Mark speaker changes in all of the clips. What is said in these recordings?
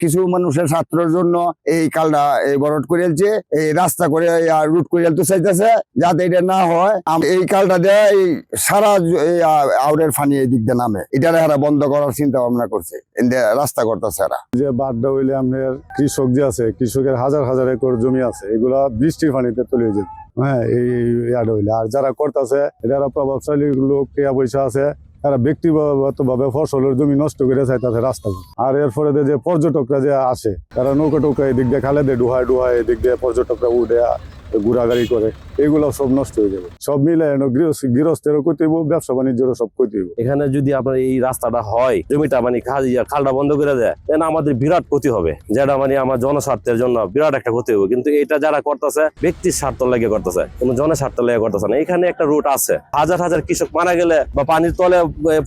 Speaker 1: কিছু মানুষের ছাত্রের জন্য এই কালটা এই বরট করেছে, এই রাস্তা করে রুট করে তো চাইতেছে, যাতে এটা না হয়। এই কালটা দিয়ে এই সারা আউরের ফানি এই দিক দিয়ে নামে, এটা এরা বন্ধ করার চিন্তা ভাবনা করছে, রাস্তা করতেছে এরা।
Speaker 2: যে বাদটা হইলে আমাদের কৃষক যে আছে, কৃষকের হাজার হাজার একর জমি আছে, এগুলা বৃষ্টির পানিতে তলিয়ে যেত। হ্যাঁ, এই ইয়াটা হইলে আর যারা করতেছে এরা প্রভাবশালী লোক, টিয়া পয়সা আছে, তারা ব্যক্তিগত ভাবে ফসলের জমি নষ্ট করে চাইতেছে রাস্তা। আর এরপরে যে পর্যটকরা যে আসে, তারা নৌকা টৌকা এদিক দিয়ে খালে দিয়ে ডুহায় এদিক দিয়ে পর্যটকরা উঠে ঘোরাঘুরি করে, এগুলো সব নষ্ট হয়ে যাবে। সব মিলে গৃহস্থেরও ক্ষতি হইব, ব্যবসা বাণিজ্যেরও সব ক্ষতি হইব।
Speaker 3: এখানে যদি আপনার এই রাস্তাটা হয়, জমিটা মানে খালটা বন্ধ করে দেয়, তাহলে আমাদের বিরাট ক্ষতি হবে, যেটা মানে আমার জনস্বার্থের জন্য বিরাট একটা ক্ষতি হবে। কিন্তু এটা যারা করতেছে ব্যক্তির স্বার্থ লাগিয়ে করতেছে, কোনো জনস্বার্থ লাগিয়ে করতেছে না। এখানে একটা রুট আছে, হাজার হাজার কৃষক মারা গেলে বা পানির তলে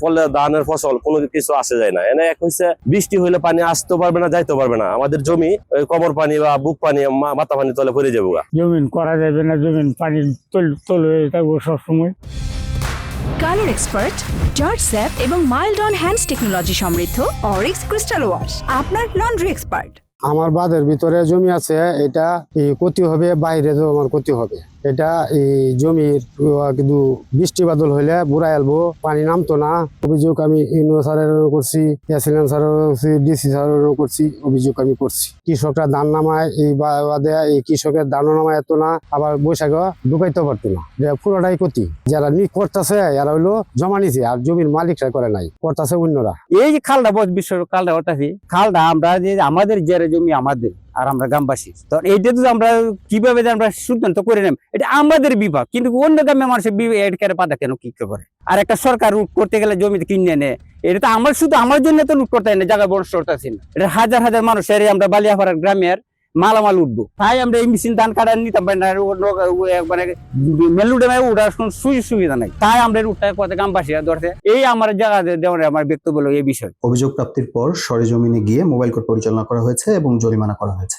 Speaker 3: পড়লে ধানের ফসল কোনো কিছু আসে যায় না। এনে এক হচ্ছে বৃষ্টি হইলে পানি আসতে পারবে না, যাইতে পারবে না, আমাদের জমি কোমর পানি বা বুক পানি মাথা পানি তলে পড়ে যাবো।
Speaker 4: জমিন করা যাবে না, জমিন পানি তল হয়ে থাকবো সবসময়।
Speaker 5: কালার এক্সপার্ট, জর্জ স্যাপ এবং মাইল্ড অন হ্যান্ডস টেকনোলজি সমৃদ্ধ অরিক্স ক্রিস্টাল ওয়াশ আপনার লন্ড্রি এক্সপার্ট।
Speaker 6: আমার বাঁধের ভিতরে জমি আছে, এটা ক্ষতি হবে, বাইরে তো আমার ক্ষতি হবে। এটা এই জমির কিন্তু বৃষ্টি বাদল হইলে বুড়া এলবো, পানি নামতো না। অভিযোগ আমি ইউনো স্যারের করছি, এসিলেন স্যারের করছি, ডিসি স্যারের করছি, অভিযোগ আমি করছি। কৃষকরা ধান নামায়, এই বাদে এই কৃষকের ধানও নামায় এত না, আবার বৈশাখ ঢুকাইতে পারতো না। পুরোটাই ক্ষতি। যারা করতেছে এরা হইলো জমা নিছে, আর জমির মালিকরা করে নাই, করতেছে অন্যরা।
Speaker 4: এই যে খালটা বিশ্ব খালটা করতেছি, খালটা আমরা যে আমাদের যে জমি আমাদের আর আমরা গ্রামবাসী, তো এইটা তো আমরা কিভাবে আমরা সিদ্ধান্ত করে নেব, এটা আমাদের বিভাগ। কিন্তু অন্য গ্রামে মানুষের এর পাতা কেন কি করে? আর একটা সরকার রুট করতে গেলে জমিতে কিনে নেয়, এটা তো আমার শুধু আমার জন্য তো লুট করতে না, জায়গা বড় করতেছি না। এটা হাজার হাজার মানুষের আমরা বালিয়াপাড়ার গ্রামের মালামাল উঠবো, তাই আমরা এই মেশিন ধান কাটা নিতাম পারি না, মানে মেলুডে উঠার সুযোগ সুবিধা নাই, তাই আমরা উঠতে কথা গ্রামবাসীরা ধরছে। এই আমার জায়গা দেওয়ার আমার বক্তব্য এই বিষয়।
Speaker 7: অভিযোগ প্রাপ্তির পর সরেজমিনে গিয়ে মোবাইল কোর্ট পরিচালনা করা হয়েছে এবং জরিমানা করা হয়েছে।